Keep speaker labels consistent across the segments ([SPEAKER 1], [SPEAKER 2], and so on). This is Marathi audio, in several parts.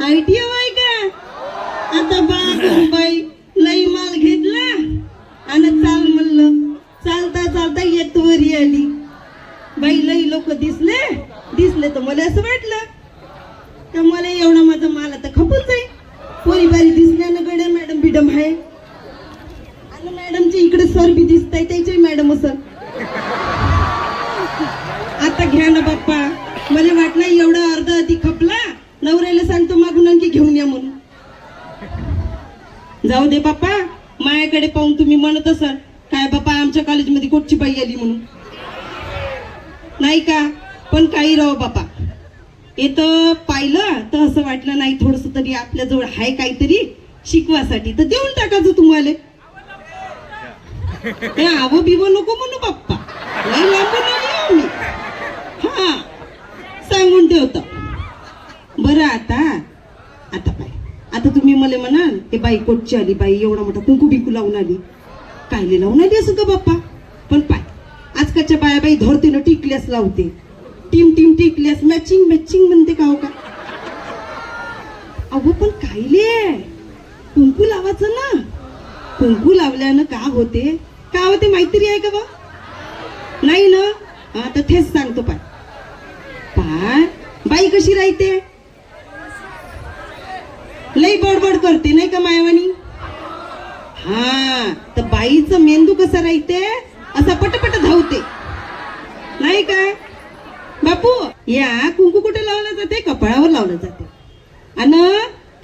[SPEAKER 1] आयटीआय आहे का? आता बाई लई माल घेतला आणि चाल म्हणलं, चालता चालता येत वरी आली. बाई लई लोक दिसले तर मला असं वाटलं तर मला एवढा माझा माल आता खपून जाईल. पोरी बारी दिसल्यानं गड्या मॅडम बिडम आहे. आणि मॅडमच्या इकडे सर बी दिसत आहे, त्याचे मॅडम सर. आता घ्या ना बाप्पा, मला वाटलं एवढा अर्धा अधी खपला, नवऱ्याला सांगतो मागून आणखी घेऊन या म्हणून. जाऊ दे बाप्पा, माझ्याकडे पाहून तुम्ही म्हणत असाल काय बाप्पा आमच्या कॉलेजमध्ये कोटची बाई आली म्हणून, नाही का? पण काही राहो बाप्पा, येतं पाहिलं तर असं वाटलं नाही थोडस तरी आपल्याजवळ आहे काहीतरी शिकवासाठी, तर देऊन टाकायचं तुम्हाला. ते आवं बिव नको म्हणू बाप्पा, लई लांबून आली मी. हा सांगून ठेवतो बरं. आता पाय, आता तुम्ही मला म्हणाल हे बाई कोटची आली, बाई एवढा मोठा कुंकू बिकू लावून आली, कायले लावून आली असं का बाप्पा? पण पाय, आजकालच्या बाया बाई धरतीनं टिकल्यास लावते, टीम टिकल्यास मॅचिंग म्हणते का हो का? अहो पण कायले कुंकू लावायचं ना, कुंकू लावल्यानं का होते माहिती आहे का बा? नाही ना? आता तेच सांगतो पाय. बाई कशी राहते, लई बडबड करते नाही का मायावानी? हा, तर बाईचं मेंदू कसा राहते, असा पटपट धावते नाही काय बापू? या कुंकू कुठे लावलं जाते? कपाळावर लावलं जाते. आणि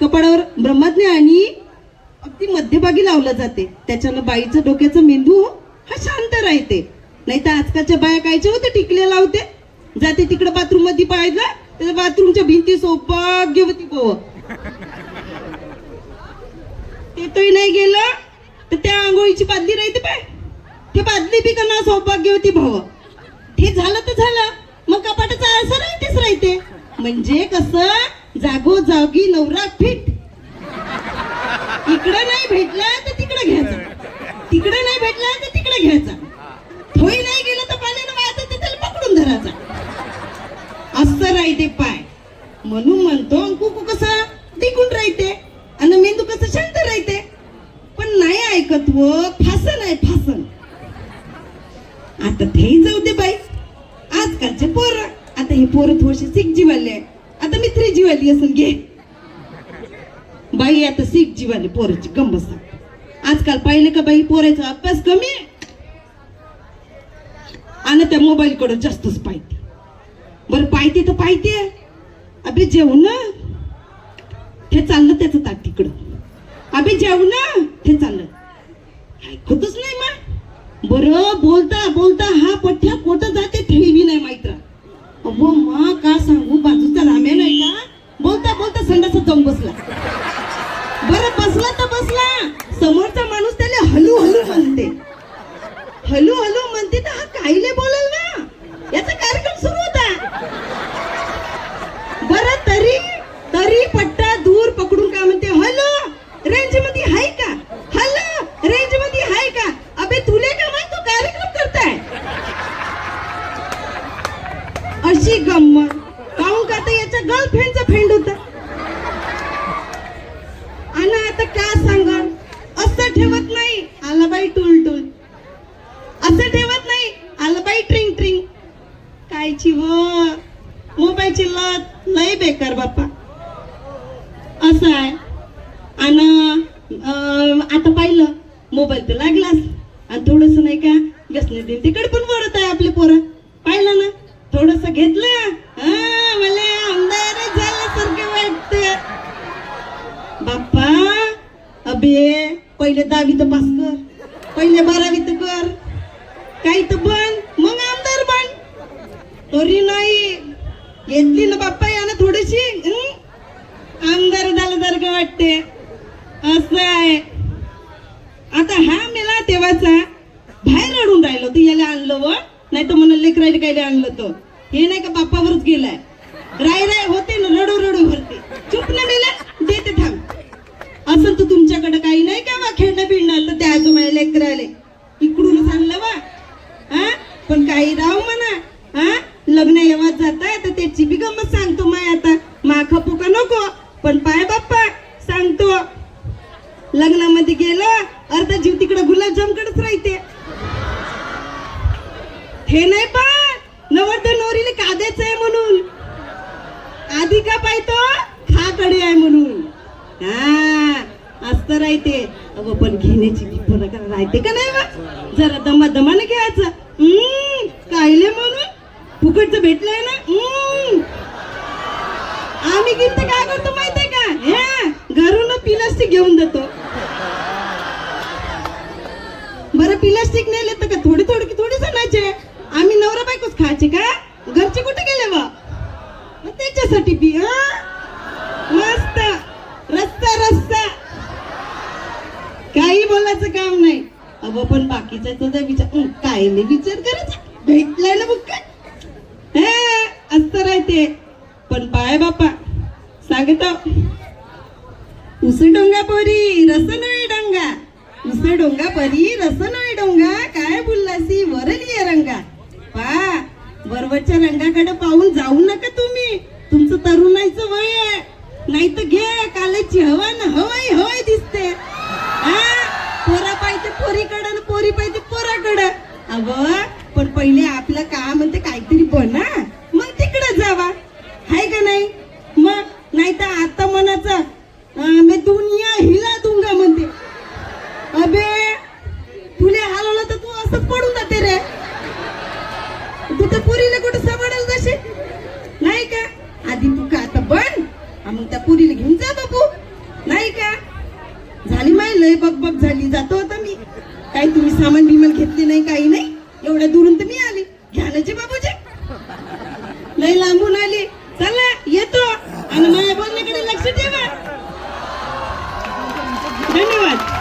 [SPEAKER 1] कपाळावर ब्रह्मज्ञ आणि अगदी मध्यभागी लावलं जाते. त्याच्यानं बाईचं डोक्याचं मेंदू हा शांत राहते. नाही तर आजकालच्या बाया कायच्या होते टिकल्या लावते, जाते तिकडे बाथरूम मध्ये पाहायला, त्या बाथरूमच्या भिंती सौभाग्यवती पोव. ते तरी नाही गेलं तर त्या आंघोळीची बादली राहते पाय, ते बादली बी कना सौभाग्यवती भाव. ते झालं तर झालं, मग कपाटाचा असं राहते. म्हणजे कसं जागोजागी नवरा फिट. इकडं नाही भेटला तर तिकडे घ्यायचा, तिकडे नाही भेटला तर तिकडे घ्यायचा. थोई नाही गेलं तर पाण्यानं वाहत ते त्याला पकडून धरायचा. असं राहते पाय. म्हणून म्हणतो कुकू कसा टिकून राहते आणि मेंदू कसं शांत राहते. पण नाही ऐकत व फासन आहे फासन. आता ते जाऊ दे बाई, आजकालचे पोरं, आता हे पोरं थोडेसे 6G वाले आहे, आता मी 3G वाली असेल घे बाई. आता 6G वाले पोराची गंमत सांग. आजकाल पाहिले का बाई, पोराचा अभ्यास कमी आणि त्या मोबाईल कडे जास्तच पाहिजे. बरं पाहिजे तर पाहिजे, अबे जेवण ते चाललं त्याचं ताट तिकडं, अबे जेवण ते चाललं, ऐकतच नाही मग. बरं बोलता बोलता हा पठ्या कोठं जाते ठेवी नाही माहित. अबो मा का सांगू, बाजूचा राम्या नाही का, बोलता बोलता संडासात जाऊन बसला. बरं बसला तर बसला, समोरचा माणूस त्याला हलू हलू म्हणते तर हा काहीले बोलल ना, याचा कार्यक्रम सुरू होता. बरं तरी पट्टा दूर पकडून का म्हणते, हॅलो रेंज मध्ये आहे का, हॅलो रेंज मध्ये आहे का. अबे तुले का माहित, तू कार्यक्रम करताय. अशी गंमत काहून करता, याच्या गर्लफ्रेंडचा फ्रेंड होता. आणि आता का सांगा, असं ठेवत नाही आला बाई टुलटुल, असं ठेवत नाही आला बाई ट्रिंग ट्रिंग. कायची व मोबाईलची लत लय बेकार बाप्पा, असं आहे. आणि आता पाहिलं मोबाईल तर लागलाच, आणि थोडस नाही का व्यसने देऊन तिकडे पण वळत आहे आपले पोरं. पाहिलं ना, थोडस घेतलं मला आमदार झाल्यासारखं वाटत बाप्पा. अबे पहिले 10वी तर पास कर, पहिले 12वी तर कर, काही तर बन, मग आमदार बन. तरी नाही घेतली ना बाप्पा यानं थोडीशी, आमदार झाल्यासारखं वाटते. असं आहे. आता हा मेला तेव्हाचा बाहेर रडून राहिलो, तर याला आणलं व, नाही तर म्हणून लेकरायला काय आणलं तर हे नाही का बाप्पावरच गेलाय. राय होते ना, रडू भरते. चुप ना मेला, देते थांब. असं तर तुमच्याकडे काही नाही का वा खेळणं बिळणं, तर त्या आजोबाला लेकराले इकडून सांगलं वा. हा पण काही राव म्हणा, हा लग्न येवाच जाताय तर त्याची बी गंमत सांगतो. माय आता मा खपू का नको, पण पाय बाप्पा सांगतो, लग्नामध्ये गेलं अर्धा जीव तिकडे गुलाबजामकडेच राहते. हे नाही पण नवरदेव नवरीला का द्यायचं आहे म्हणून, आधी का पाहतो खाकडे आहे म्हणून. हा असतं राहते. अगं पण घेण्याची फरक राहते का नाही बा, जरा दमाने घ्यायचं. कायले म्हणून फुकटचं भेटलंय ना. आम्ही गिफ्ट काय करतो माहितीये का, हे घरून प्लास्टिक घेऊन देतो. बरं प्लास्टिक नेले तर का थोडी जणांचे, आम्ही नवरा बायकोच खायचे का, घरचे कुठे गेले बा, त्याच्यासाठी बी मस्त रस्ता काही बोलायचं काम नाही. अगं पण बाकीचा तुझा विचार काय विचार करायचा, भेटलाय ना बुक असतं राहते. पण पाय बापा सांगतो, उस डोंगा परी रस नोई डोंगा, उस डोंगा परी रस नोई डोंगा, काय बोललासी वरली रंगा. पा वरवरच्या रंगाकडे पाहून जाऊ नका तुम्ही, तुमचं तरुणाईचं वय आहे. नाही तर घे कालेची हवा ना हवाई दिसते. पोरा पाहिजे पोरीकडं, पोरी पाहिजे पोराकडं. अगं पण पहिले आपलं काम म्हणते काहीतरी बना, मग तिकडे जावा, हाय का नाही. मग नाही तर आता म्हणाचं मी दुनिया हिला दूंगा म्हणते. अबे तुले हलवलं तर तू असंच पडून जाते रे. तू तर पुरीला कुठं सांभाळायला जसे नाही का, आधी तू का आता बन, मग त्या पुरीला घेऊन जा बाबू, नाही का. झाली माय लय बक झाली, जातो आता मी. काही तुम्ही सामान बिमान घेतले नाही, काही नाही, एवढ्या दुरून तर मी आली. घ्यायचे बाबूचे लय लांबून आली. चला येतो आणि माझ्या बोलण्याकडे लक्ष ठेवा. धन्यवाद.